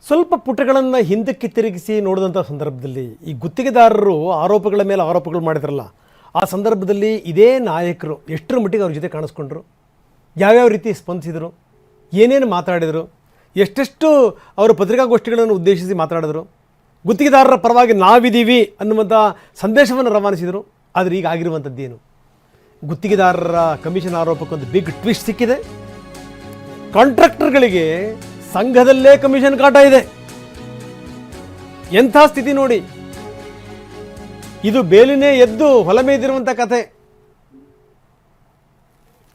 ಸ್ವಲ್ಪ ಪುಟಗಳನ್ನು ಹಿಂದಕ್ಕೆ ತಿರುಗಿಸಿ ನೋಡಿದಂಥ ಸಂದರ್ಭದಲ್ಲಿ ಈ ಗುತ್ತಿಗೆದಾರರು ಆರೋಪಗಳ ಮೇಲೆ ಆರೋಪಗಳು ಮಾಡಿದ್ರಲ್ಲ, ಆ ಸಂದರ್ಭದಲ್ಲಿ ಇದೇ ನಾಯಕರು ಎಷ್ಟರ ಮಟ್ಟಿಗೆ ಅವ್ರ ಜೊತೆ ಕಾಣಿಸ್ಕೊಂಡ್ರು, ಯಾವ್ಯಾವ ರೀತಿ ಸ್ಪಂದಿಸಿದರು, ಏನೇನು ಮಾತಾಡಿದರು, ಎಷ್ಟೆಷ್ಟು ಅವರು ಪತ್ರಿಕಾಗೋಷ್ಠಿಗಳನ್ನು ಉದ್ದೇಶಿಸಿ ಮಾತಾಡಿದರು, ಗುತ್ತಿಗೆದಾರರ ಪರವಾಗಿ ನಾವಿದ್ದೀವಿ ಅನ್ನುವಂಥ ಸಂದೇಶವನ್ನು ರವಾನಿಸಿದರು. ಆದರೆ ಈಗ ಆಗಿರುವಂಥದ್ದೇನು? ಗುತ್ತಿಗೆದಾರರ ಕಮಿಷನ್ ಆರೋಪಕ್ಕೊಂದು ಬಿಗ್ ಟ್ವಿಸ್ಟ್ ಸಿಕ್ಕಿದೆ. ಕಾಂಟ್ರಾಕ್ಟರ್ಗಳಿಗೆ ಸಂಘದಲ್ಲೇ ಕಮಿಷನ್ ಕಾಟ ಇದೆ. ಎಂಥ ಸ್ಥಿತಿ ನೋಡಿ, ಇದು ಬೇಲಿನೇ ಎದ್ದು ಹೊಲ ಮೇಯ್ದಿರುವಂಥ ಕಥೆ.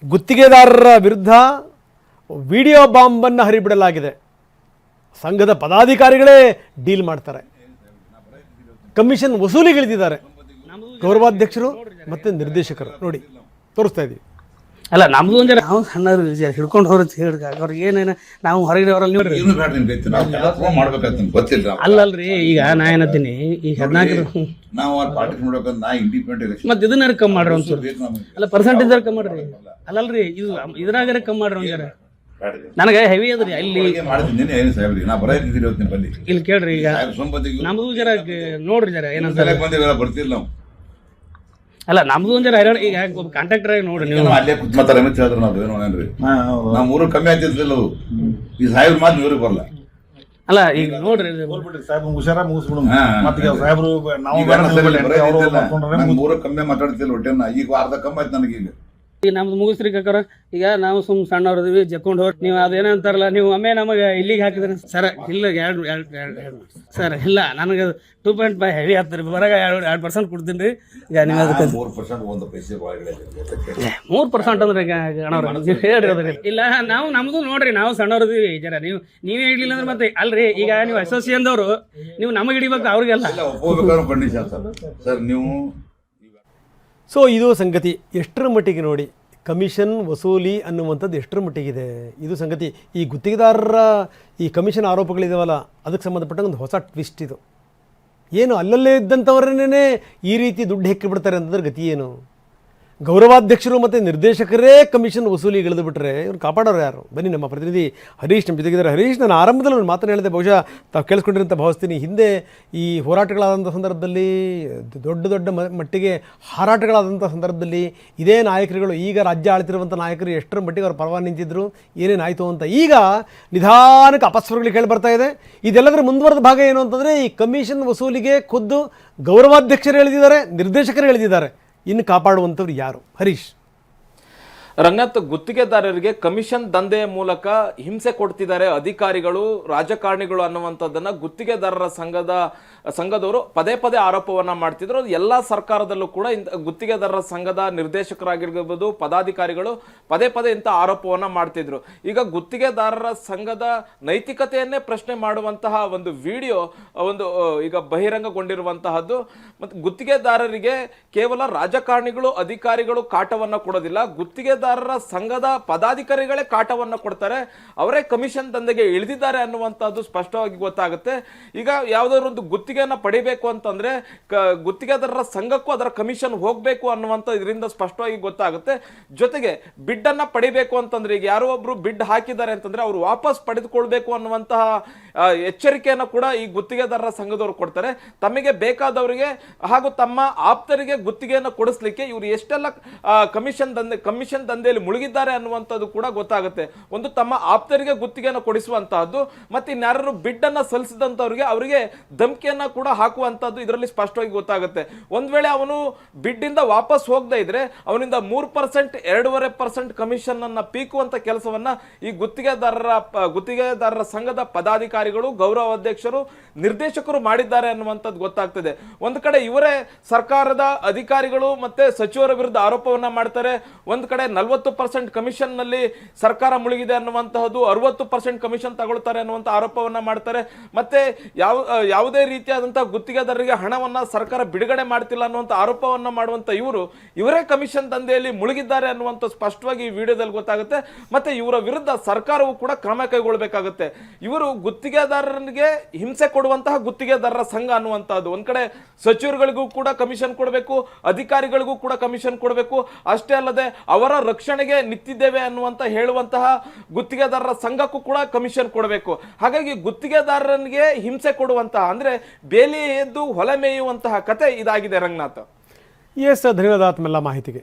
ಗುತ್ತಿಗೆದಾರರ ವಿರುದ್ಧ ವಿಡಿಯೋ ಬಾಂಬನ್ನು ಹರಿಬಿಡಲಾಗಿದೆ. ಸಂಘದ ಪದಾಧಿಕಾರಿಗಳೇ ಡೀಲ್ ಮಾಡ್ತಾರೆ, ಕಮಿಷನ್ ವಸೂಲಿಗಿಳಿದಿದ್ದಾರೆ ಗೌರವಾಧ್ಯಕ್ಷರು ಮತ್ತು ನಿರ್ದೇಶಕರು. ನೋಡಿ, ತೋರಿಸ್ತಾ ಇದ್ದೀವಿ. ಅಲ್ಲ, ನಮ್ದು ಒಂದು ನಾವು ಸಣ್ಣ ಹಿಡ್ಕೊಂಡು ಹೋಗ್ರಿ ಹೇಳಿದ ಅವ್ರಿಗೆ ಏನೇನು ನಾವು ಹೊರಗಡೆ ಅವರಲ್ಲಿ ನೋಡ್ರಿ ಅಲ್ಲಲ್ರಿ. ಈಗ ನಾ ಏನತ್ತೀನಿ, ಈ 14 ಮತ್ತೆ ಇದನ್ನ ಕಮ್ಮಿ ಮಾಡ್ರಿ ಒಂಚೂರು. ಅಲ್ಲ, ಪರ್ಸೆಂಟೇಜ್ ಕಮ್ಮಿ ಮಾಡ್ರಿ. ಅಲ್ಲಲ್ರಿ, ಇದು ಇದ್ರಾಗಾರ ಕಮ್ಮಿ ಮಾಡ್ರಿ ಒಂಜಾರ. ನನಗೆ ಹೆವಿ ಅದ್ರಿ ಅಲ್ಲಿ. ಇಲ್ಲಿ ಕೇಳ್ರಿ, ಈಗ ನಮ್ದು ಜರ ನೋಡ್ರಿ ಜರ ಏನಂತ. ಅಲ್ಲ, ನಮ್ದು ಒಂದ್ ಜರ ಈಗ ಕಾಂಟ್ರಾಕ್ಟರ್ ನೋಡ್ರಿ ನೀವು ಅಲ್ಲೇ ಕುತ್ಮತ್ತಾರ ಹೇಳಿದ್ರು ನಾವು ಏನೇನ್ರಿ ನಾವು ಮೂರು ಕಮ್ಮಿ ಆಗ್ತಿರ್ಲಿಲ್ಲ. ಅದು ಈ ಸಾಹೇಬ್ರ ಮಾತು ಇವ್ರಿಗೆ ಬರಲ್ಲ. ಅಲ್ಲ, ಈಗ ನೋಡ್ರಿ ಸಾಹೇಬ್ ಹುಷಾರ ಮುಗಿಸ್ಬಿಡು. ಸಾಹೇಬ್ರು ನಾವು ಮೂರು ಕಮ್ಮಿ ಮಾತಾಡ್ತಿಲ್ಲ ಹೊಟ್ಟೆನ. ಈಗ ಅರ್ಧ ಕಮ್ಮಿ ಆಯ್ತು ನನಗೆ. ಈಗ ನಮ್ದು ಮುಗಿಸ್ರಿ ಕಾಕಾರ. ಈಗ ನಾವು ಸುಮ್ ಸಣ್ಣವ್ರದಿವಿ, ಜಕ್ಕೊಂಡು ಹೋಗಿ ನೀವು ಅದೇನೋ ಅಂತಾರಲ್ಲ, ನೀವು ಒಮ್ಮೆ ನಮಗೆ ಇಲ್ಲಿಗೆ ಹಾಕಿದ್ರಿ ಸರ್. ಇಲ್ಲ, ಎರಡು ಸರ್ ಇಲ್ಲ, ನನಗೆ 2.5 ಹೆವಿ ಆಗ್ತದೆ. ಬರಾಗ 2% ಕೊಡ್ತೀನಿ ರೀ. ಈಗ ನೀವು ಅದಕ್ಕೆ 3% ಅಂದ್ರೆ ಹೇಳ್ರಿ. ಇಲ್ಲ, ನಾವು ನಮ್ದು ನೋಡ್ರಿ, ನಾವು ಸಣ್ಣವ್ರದಿವಿ ಜರ. ನೀವೇ ಹಿಡ್ಲಿಲ್ಲ ಅಂದ್ರೆ ಮತ್ತೆ ಅಲ್ರಿ. ಈಗ ನೀವು ಅಸೋಸಿಯೇಷನ್ದವರು ನೀವು ನಮಗೆ ಹಿಡಿಬೇಕು, ಅವ್ರಿಗೆಲ್ಲ ಸರ್ ನೀವು. ಸೊ ಇದು ಸಂಗತಿ. ಎಷ್ಟರ ಮಟ್ಟಿಗೆ ನೋಡಿ, ಕಮಿಷನ್ ವಸೂಲಿ ಅನ್ನುವಂಥದ್ದು ಎಷ್ಟರ ಮಟ್ಟಿಗಿದೆ ಇದು ಸಂಗತಿ. ಈ ಗುತ್ತಿಗೆದಾರರ ಈ ಕಮಿಷನ್ ಆರೋಪಗಳಿದಾವಲ್ಲ, ಅದಕ್ಕೆ ಸಂಬಂಧಪಟ್ಟಂಗೆ ಒಂದು ಹೊಸ ಟ್ವಿಸ್ಟ್ ಇದು. ಏನು ಅಲ್ಲಲ್ಲೇ ಇದ್ದಂಥವರನ್ನೇ ಈ ರೀತಿ ದುಡ್ಡು ಹೆಕ್ಕಿಬಿಡ್ತಾರೆ ಅಂತಂದ್ರೆ ಗತಿ ಏನು? ಗೌರವಾಧ್ಯಕ್ಷರು ಮತ್ತು ನಿರ್ದೇಶಕರೇ ಕಮಿಷನ್ ವಸೂಲಿ ಇಳಿದು ಬಿಟ್ಟರೆ ಇವ್ರು ಕಾಪಾಡೋರು ಯಾರು? ಬನ್ನಿ, ನಮ್ಮ ಪ್ರತಿನಿಧಿ ಹರೀಶ್ ನಮ್ಮ ಜೊತೆಗಿದ್ದಾರೆ. ಹರೀಶ್, ನಾನು ಆರಂಭದಲ್ಲಿ ಒಂದು ಮಾತನ್ನು ಹೇಳಿದೆ, ಬಹುಶಃ ತಾವು ಕೇಳಿಸ್ಕೊಂಡಿರಂತ ಭಾವಿಸ್ತೀನಿ. ಹಿಂದೆ ಈ ಹೋರಾಟಗಳಾದಂಥ ಸಂದರ್ಭದಲ್ಲಿ, ದೊಡ್ಡ ದೊಡ್ಡ ಮಟ್ಟಿಗೆ ಹಾರಾಟಗಳಾದಂಥ ಸಂದರ್ಭದಲ್ಲಿ ಇದೇ ನಾಯಕರುಗಳು, ಈಗ ರಾಜ್ಯ ಆಳ್ತಿರುವಂಥ ನಾಯಕರು ಎಷ್ಟರ ಮಟ್ಟಿಗೆ ಅವ್ರ ಪರವಾಗಿ ನಿಂತಿದ್ರು, ಏನೇನಾಯಿತು ಅಂತ ಈಗ ನಿಧಾನಕ್ಕೆ ಅಪಸ್ವರಗಳು ಕೇಳಿ ಬರ್ತಾ ಇದೆ. ಇದೆಲ್ಲದರ ಮುಂದುವರೆದ ಭಾಗ ಏನು ಅಂತಂದರೆ, ಈ ಕಮಿಷನ್ ವಸೂಲಿಗೆ ಖುದ್ದು ಗೌರವಾಧ್ಯಕ್ಷರು ಎಳೆದಿದ್ದಾರೆ, ನಿರ್ದೇಶಕರು ಎಳೆದಿದ್ದಾರೆ. ಇನ್ನು ಕಾಪಾಡುವಂಥವ್ರು ಯಾರು? ಹರೀಶ್. ರಂಗನಾಥ್, ಗುತ್ತಿಗೆದಾರರಿಗೆ ಕಮಿಷನ್ ದಂಧೆಯ ಮೂಲಕ ಹಿಂಸೆ ಕೊಡ್ತಿದ್ದಾರೆ ಅಧಿಕಾರಿಗಳು, ರಾಜಕಾರಣಿಗಳು ಅನ್ನುವಂಥದ್ದನ್ನು ಗುತ್ತಿಗೆದಾರರ ಸಂಘದವರು ಪದೇ ಪದೇ ಆರೋಪವನ್ನ ಮಾಡ್ತಿದ್ರು. ಎಲ್ಲ ಸರ್ಕಾರದಲ್ಲೂ ಕೂಡ ಗುತ್ತಿಗೆದಾರರ ಸಂಘದ ನಿರ್ದೇಶಕರಾಗಿರ್ಬೋದು, ಪದಾಧಿಕಾರಿಗಳು ಪದೇ ಪದೇ ಇಂಥ ಆರೋಪವನ್ನ ಮಾಡ್ತಿದ್ರು. ಈಗ ಗುತ್ತಿಗೆದಾರರ ಸಂಘದ ನೈತಿಕತೆಯನ್ನೇ ಪ್ರಶ್ನೆ ಮಾಡುವಂತಹ ಒಂದು ವಿಡಿಯೋ ಈಗ ಬಹಿರಂಗಗೊಂಡಿರುವಂತಹದ್ದು. ಮತ್ತು ಗುತ್ತಿಗೆದಾರರಿಗೆ ಕೇವಲ ರಾಜಕಾರಣಿಗಳು, ಅಧಿಕಾರಿಗಳು ಕಾಟವನ್ನ ಕೊಡೋದಿಲ್ಲ, ಗುತ್ತಿಗೆದಾರರ ಸಂಘದ ಪದಾಧಿಕಾರಿಗಳೇ ಕಾಟವನ್ನ ಕೊಡ್ತಾರೆ, ಅವರೇ ಕಮಿಷನ್ ದಂಧೆಗೆ ಇಳಿದಿದ್ದಾರೆ ಅನ್ನುವಂಥದ್ದು ಸ್ಪಷ್ಟವಾಗಿ ಗೊತ್ತಾಗುತ್ತೆ. ಈಗ ಯಾವುದಾದ್ರು ಒಂದು ಗುತ್ತಿಗೆಯನ್ನ ಪಡಿಬೇಕು ಅಂತಂದ್ರೆ ಗುತ್ತಿಗೆದಾರರ ಸಂಘಕ್ಕೂ ಅದರ ಕಮಿಷನ್ ಹೋಗಬೇಕು ಅನ್ನುವಂಥ ಇದರಿಂದ ಸ್ಪಷ್ಟವಾಗಿ ಗೊತ್ತಾಗುತ್ತೆ. ಜೊತೆಗೆ ಬಿಡ್ ಅನ್ನ ಪಡಿಬೇಕು ಅಂತಂದ್ರೆ, ಈಗ ಯಾರೋ ಒಬ್ರು ಬಿಡ್ ಹಾಕಿದ್ದಾರೆ ಅಂತಂದ್ರೆ ಅವರು ವಾಪಸ್ ಪಡೆದುಕೊಳ್ಬೇಕು ಅನ್ನುವಂತಹ ಎಚ್ಚರಿಕೆಯನ್ನು ಕೂಡ ಈ ಗುತ್ತಿಗೆದಾರರ ಸಂಘದವರು ಕೊಡ್ತಾರೆ. ತಮಗೆ ಬೇಕಾದವರಿಗೆ ಹಾಗೂ ತಮ್ಮ ಆಪ್ತರಿಗೆ ಗುತ್ತಿಗೆಯನ್ನು ಕೊಡಿಸ್ಲಿಕ್ಕೆ ಇವರು ಎಷ್ಟೆಲ್ಲ ಕಮಿಷನ್ ದಂಧೆಯಲ್ಲಿ ಮುಳುಗಿದ್ದಾರೆ ಅನ್ನುವಂಥದ್ದು ಕೂಡ ಗೊತ್ತಾಗುತ್ತೆ. ಒಂದು ತಮ್ಮ ಆಪ್ತರಿಗೆ ಗುತ್ತಿಗೆಯನ್ನು ಕೊಡಿಸುವಂತಹದ್ದು, ಮತ್ತೆ ಇನ್ಯಾರು ಬಿಡ್ ಅನ್ನ ಸಲ್ಲಿಸಿದಂತವರಿಗೆ ಅವರಿಗೆ ಧಮಕಿಯನ್ನ ಕೂಡ ಹಾಕುವಂತದ್ದು ಇದರಲ್ಲಿ ಸ್ಪಷ್ಟವಾಗಿ ಗೊತ್ತಾಗುತ್ತೆ. ಒಂದ್ ವೇಳೆ ಅವನು ಬಿಡ್ ಇಂದ ವಾಪಸ್ ಹೋಗದೇ ಇದ್ರೆ ಅವನಿಂದ 3%, 2.5% ಕಮಿಷನ್ ಅನ್ನ ಪೀಕುವಂತ ಕೆಲಸವನ್ನ ಈ ಗುತ್ತಿಗೆದಾರರ ಸಂಘದ ಪದಾಧಿಕಾರಿಗಳು, ಗೌರವಾಧ್ಯಕ್ಷರು, ನಿರ್ದೇಶಕರು ಮಾಡಿದ್ದಾರೆ ಅನ್ನುವಂಥದ್ದು ಗೊತ್ತಾಗ್ತದೆ. ಒಂದು ಕಡೆ ಇವರೇ ಸರ್ಕಾರದ ಅಧಿಕಾರಿಗಳು ಮತ್ತೆ ಸಚಿವರ ವಿರುದ್ಧ ಆರೋಪವನ್ನ ಮಾಡ್ತಾರೆ. ಒಂದ್ ಕಡೆ 40% ಕಮಿಷನ್ ನಲ್ಲಿ ಸರ್ಕಾರ ಮುಳುಗಿದೆ ಅನ್ನುವಂತಹದ್ದು, 60% ಕಮಿಷನ್ ತಗೊಳ್ತಾರೆ ಅನ್ನುವಂತ ಆರೋಪವನ್ನ ಮಾಡ್ತಾರೆ. ಮತ್ತೆ ಯಾವುದೇ ರೀತಿಯಾದಂತಹ ಗುತ್ತಿಗೆದಾರರಿಗೆ ಹಣವನ್ನ ಸರ್ಕಾರ ಬಿಡುಗಡೆ ಮಾಡ್ತಿಲ್ಲ ಅನ್ನುವಂತ ಆರೋಪವನ್ನ ಮಾಡುವಂತ ಇವರೇ ಕಮಿಷನ್ ದಂಧೆಯಲ್ಲಿ ಮುಳುಗಿದ್ದಾರೆ ಅನ್ನುವಂತ ಸ್ಪಷ್ಟವಾಗಿ ಈ ವಿಡಿಯೋದಲ್ಲಿ ಗೊತ್ತಾಗುತ್ತೆ. ಮತ್ತೆ ಇವರ ವಿರುದ್ಧ ಸರ್ಕಾರವು ಕೂಡ ಕ್ರಮ ಕೈಗೊಳ್ಳಬೇಕಾಗುತ್ತೆ. ಇವರು ಗುತ್ತಿಗೆದಾರರಿಗೆ ಹಿಂಸೆ ಕೊಡುವಂತಹ ಗುತ್ತಿಗೆದಾರರ ಸಂಘ ಅನ್ನುವಂತಹದ್ದು. ಒಂದ್ ಕಡೆ ಸಚಿವರುಗಳಿಗೂ ಕೂಡ ಕಮಿಷನ್ ಕೊಡಬೇಕು, ಅಧಿಕಾರಿಗಳಿಗೂ ಕೂಡ ಕಮಿಷನ್ ಕೊಡಬೇಕು. ಅಷ್ಟೇ ಅಲ್ಲದೆ ಅವರ ರಕ್ಷಣೆಗೆ ನಿಂತಿದ್ದೇವೆ ಅನ್ನುವಂತ ಹೇಳುವಂತಹ ಗುತ್ತಿಗೆದಾರರ ಸಂಘಕ್ಕೂ ಕೂಡ ಕಮಿಷನ್ ಕೊಡಬೇಕು. ಹಾಗಾಗಿ ಗುತ್ತಿಗೆದಾರನಿಗೆ ಹಿಂಸೆ ಕೊಡುವಂತಹ ಅಂದ್ರೆ ಬೇಲಿ ಎದ್ದು ಹೊಲ ಮೇಯುವಂತಹ ಕತೆ ಇದಾಗಿದೆ ರಂಗನಾಥ್. ಎಸ್, ಧನ್ಯವಾದ ತಮ್ಮೆಲ್ಲ ಮಾಹಿತಿಗೆ.